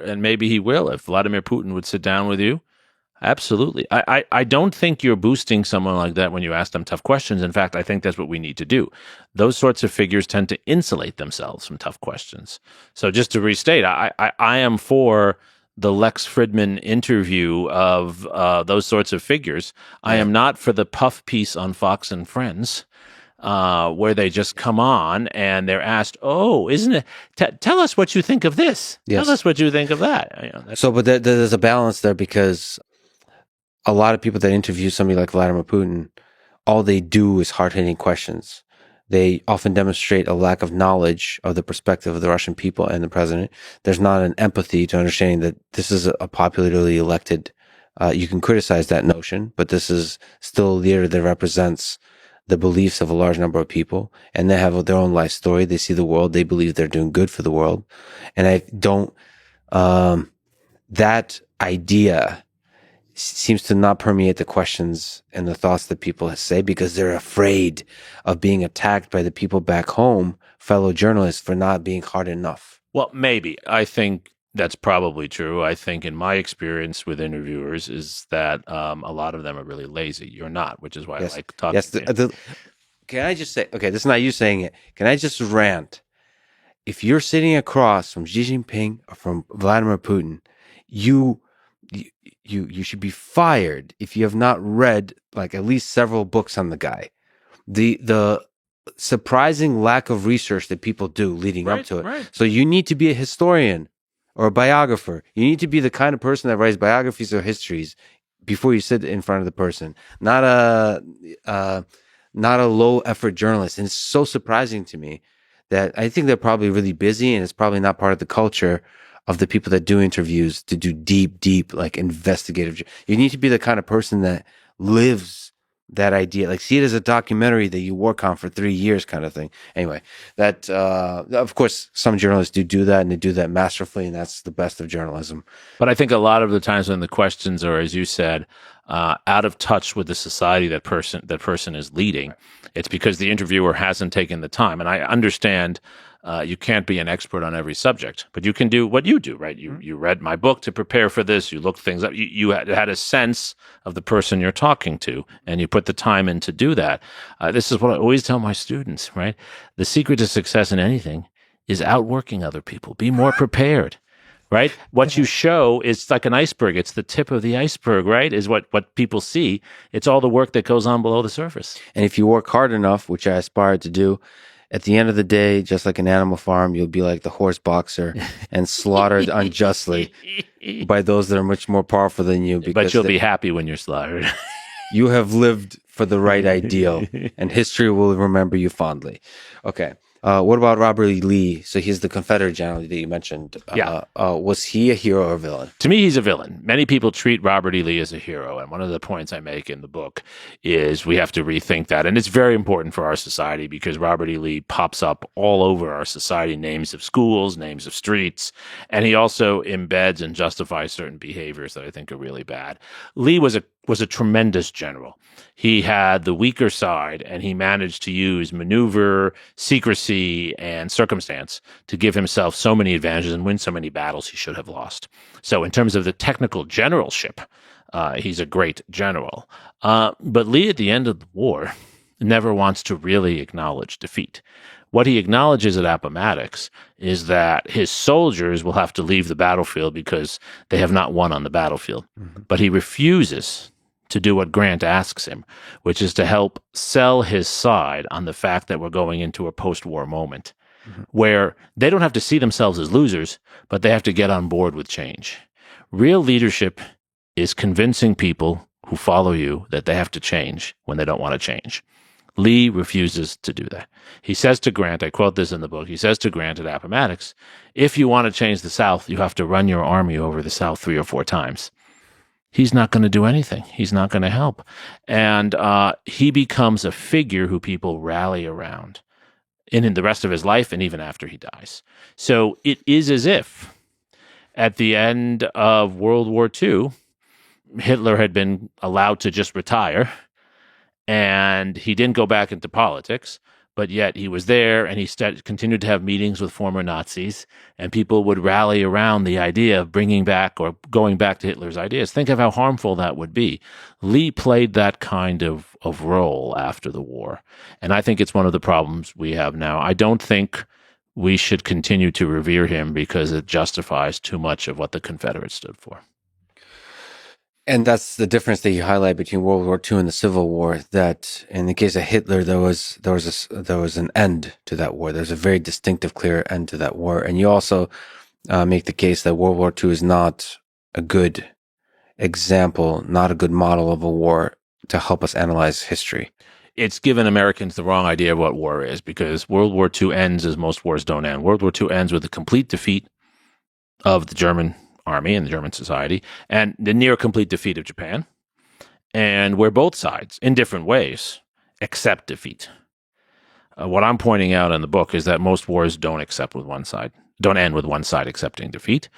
and maybe he will, if Vladimir Putin would sit down with you. Absolutely. I don't think you're boosting someone like that when you ask them tough questions. In fact, I think that's what we need to do. Those sorts of figures tend to insulate themselves from tough questions. So just to restate, I am for the Lex Fridman interview of those sorts of figures. I am not for the puff piece on Fox and Friends, where they just come on and they're asked, "Oh, isn't it? Tell us what you think of this. Yes. Tell us what you think of that." But there's a balance there, because a lot of people that interview somebody like Vladimir Putin, all they do is hard-hitting questions. They often demonstrate a lack of knowledge of the perspective of the Russian people and the president. There's not an empathy to understanding that this is a popularly elected. You can criticize that notion, but this is still a leader that represents the beliefs of a large number of people, and they have their own life story. They see the world. They believe they're doing good for the world. And I don't, that idea seems to not permeate the questions and the thoughts that people say, because they're afraid of being attacked by the people back home, fellow journalists, for not being hard enough. Well, maybe. I think that's probably true. I think in my experience with interviewers is that a lot of them are really lazy. You're not, which is why I like talking to you. Can I just say, okay, this is not you saying it. Can I just rant? If you're sitting across from Xi Jinping or from Vladimir Putin, you should be fired if you have not read like at least several books on the guy. The surprising lack of research that people do leading up to it. Right. So you need to be a historian or a biographer. You need to be the kind of person that writes biographies or histories before you sit in front of the person, not a low effort journalist. And it's so surprising to me that I think they're probably really busy, and it's probably not part of the culture of the people that do interviews to do deep, like investigative. You need to be the kind of person that lives that idea, like see it as a documentary that you work on for 3 years kind of thing. Anyway, that, of course, some journalists do that, and they do that masterfully, and that's the best of journalism. But I think a lot of the times when the questions are, as you said, out of touch with the society that person is leading, it's because the interviewer hasn't taken the time. And I understand you can't be an expert on every subject, but you can do what you do, right? You read my book to prepare for this. You looked things up. You had a sense of the person you're talking to, and you put the time in to do that. This is what I always tell my students, right? The secret to success in anything is outworking other people. Be more prepared. Right? What you show is like an iceberg. It's the tip of the iceberg, right? Is what people see. It's all the work that goes on below the surface. And if you work hard enough, which I aspire to do, at the end of the day, just like an Animal Farm, you'll be like the horse boxer and slaughtered unjustly by those that are much more powerful than you. But you'll be happy when you're slaughtered. You have lived for the right ideal, and history will remember you fondly. Okay. What about Robert E. Lee? So he's the Confederate general that you mentioned. Yeah. Was he a hero or a villain? To me, he's a villain. Many people treat Robert E. Lee as a hero. And one of the points I make in the book is we have to rethink that. And it's very important for our society because Robert E. Lee pops up all over our society, names of schools, names of streets. And he also embeds and justifies certain behaviors that I think are really bad. Lee was a tremendous general. He had the weaker side, and he managed to use maneuver, secrecy, and circumstance to give himself so many advantages and win so many battles he should have lost. So in terms of the technical generalship, he's a great general. But Lee, at the end of the war, never wants to really acknowledge defeat. What he acknowledges at Appomattox is that his soldiers will have to leave the battlefield because they have not won on the battlefield. Mm-hmm. But he refuses to do what Grant asks him, which is to help sell his side on the fact that we're going into a post-war moment where they don't have to see themselves as losers, but they have to get on board with change. Real leadership is convincing people who follow you that they have to change when they don't want to change. Lee refuses to do that. He says to Grant, I quote this in the book, he says to Grant at Appomattox, if you want to change the South, you have to run your army over the South 3 or 4 times. He's not going to do anything. He's not going to help. And he becomes a figure who people rally around in the rest of his life and even after he dies. So it is as if at the end of World War II, Hitler had been allowed to just retire, and he didn't go back into politics, but yet he was there, and he continued to have meetings with former Nazis, and people would rally around the idea of bringing back or going back to Hitler's ideas. Think of how harmful that would be. Lee played that kind of role after the war, and I think it's one of the problems we have now. I don't think we should continue to revere him because it justifies too much of what the Confederates stood for. And that's the difference that you highlight between World War II and the Civil War. That in the case of Hitler, there was an end to that war. There's a very distinctive, clear end to that war. And you also make the case that World War II is not a good example, not a good model of a war to help us analyze history. It's given Americans the wrong idea of what war is, because World War II ends as most wars don't end. World War II ends with the complete defeat of the German army and the German society, and the near complete defeat of Japan, and where both sides, in different ways, accept defeat. What I'm pointing out in the book is that most wars don't end with one side accepting defeat,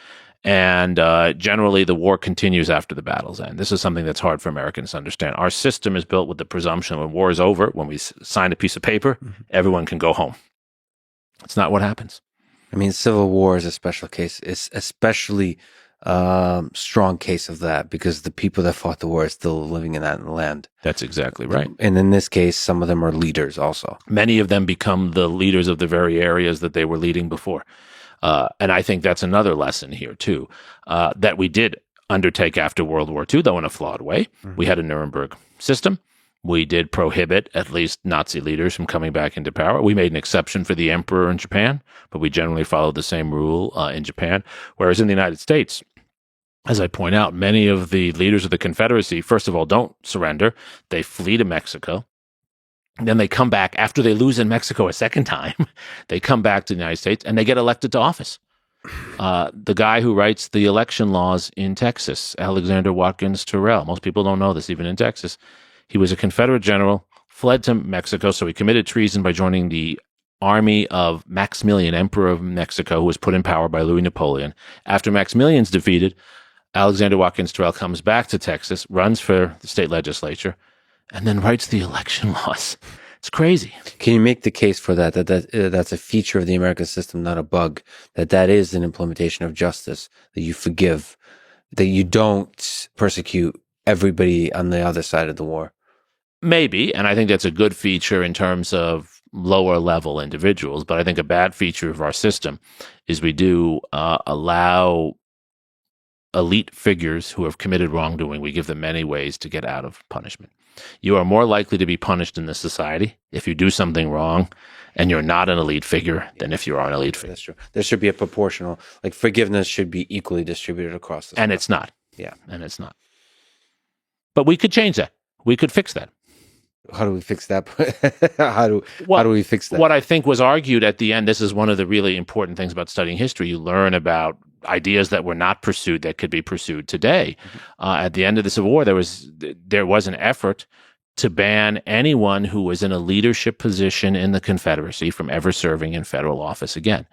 and generally the war continues after the battles end. This is something that's hard for Americans to understand. Our system is built with the presumption when war is over, when we sign a piece of paper, everyone can go home. It's not what happens. I mean, Civil War is a special case. It's especially strong case of that because the people that fought the war are still living in that land. That's exactly right. And in this case, some of them are leaders also. Many of them become the leaders of the very areas that they were leading before. And I think that's another lesson here, too, that we did undertake after World War II, though in a flawed way. Mm-hmm. We had a Nuremberg system. We did prohibit at least Nazi leaders from coming back into power. We made an exception for the emperor in Japan, but we generally followed the same rule in Japan. Whereas in the United States, as I point out, many of the leaders of the Confederacy, first of all, don't surrender. They flee to Mexico. Then they come back after they lose in Mexico a second time. They come back to the United States and they get elected to office. The guy who writes the election laws in Texas, Alexander Watkins Terrell, most people don't know this, even in Texas. He was a Confederate general, fled to Mexico, so he committed treason by joining the army of Maximilian, Emperor of Mexico, who was put in power by Louis Napoleon. After Maximilian's defeated, Alexander Watkins Terrell comes back to Texas, runs for the state legislature, and then writes the election laws. It's crazy. Can you make the case for that's a feature of the American system, not a bug, that is an implementation of justice, that you forgive, that you don't persecute everybody on the other side of the war? Maybe, and I think that's a good feature in terms of lower level individuals, but I think a bad feature of our system is we do allow elite figures who have committed wrongdoing, we give them many ways to get out of punishment. You are more likely to be punished in this society if you do something wrong and you're not an elite figure than if you are an elite figure. That's true. There should be a proportional, like forgiveness should be equally distributed across the And it's not. Yeah. And it's not. But we could change that. We could fix that. How do we fix that? How do we fix that? What I think was argued at the end, this is one of the really important things about studying history. You learn about ideas that were not pursued that could be pursued today. At the end of the Civil War, there was an effort to ban anyone who was in a leadership position in the Confederacy from ever serving in federal office again.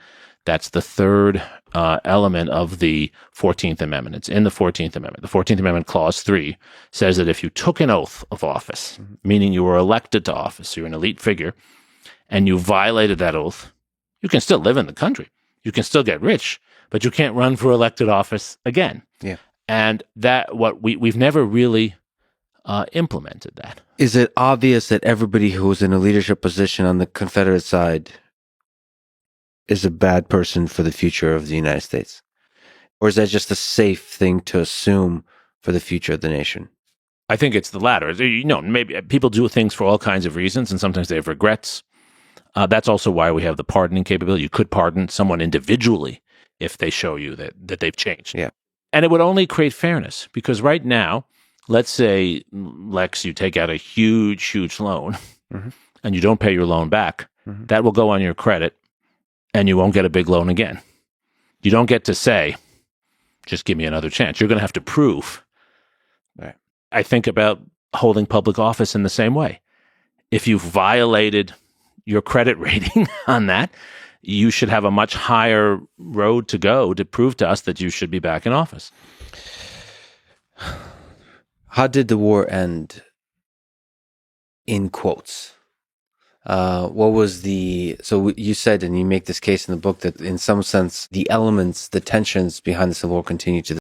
That's the third element of the 14th Amendment. It's in the 14th Amendment. The 14th Amendment, Clause 3, says that if you took an oath of office, meaning you were elected to office, you're an elite figure, and you violated that oath, you can still live in the country. You can still get rich, but you can't run for elected office again. Yeah. And we've never really implemented that. Is it obvious that everybody who's in a leadership position on the Confederate side is a bad person for the future of the United States? Or is that just a safe thing to assume for the future of the nation? I think it's the latter. Maybe people do things for all kinds of reasons, and sometimes they have regrets. That's also why we have the pardoning capability. You could pardon someone individually if they show you that they've changed. Yeah. And it would only create fairness, because right now, let's say, Lex, you take out a huge, huge loan, and you don't pay your loan back. That will go on your credit, and you won't get a big loan again. You don't get to say, just give me another chance. You're going to have to prove. Right. I think about holding public office in the same way. If you've violated your credit rating on that, you should have a much higher road to go to prove to us that you should be back in office. How did the war end, in quotes? what was so you said, and you make this case in the book, that in some sense, the elements, the tensions behind the Civil War continue to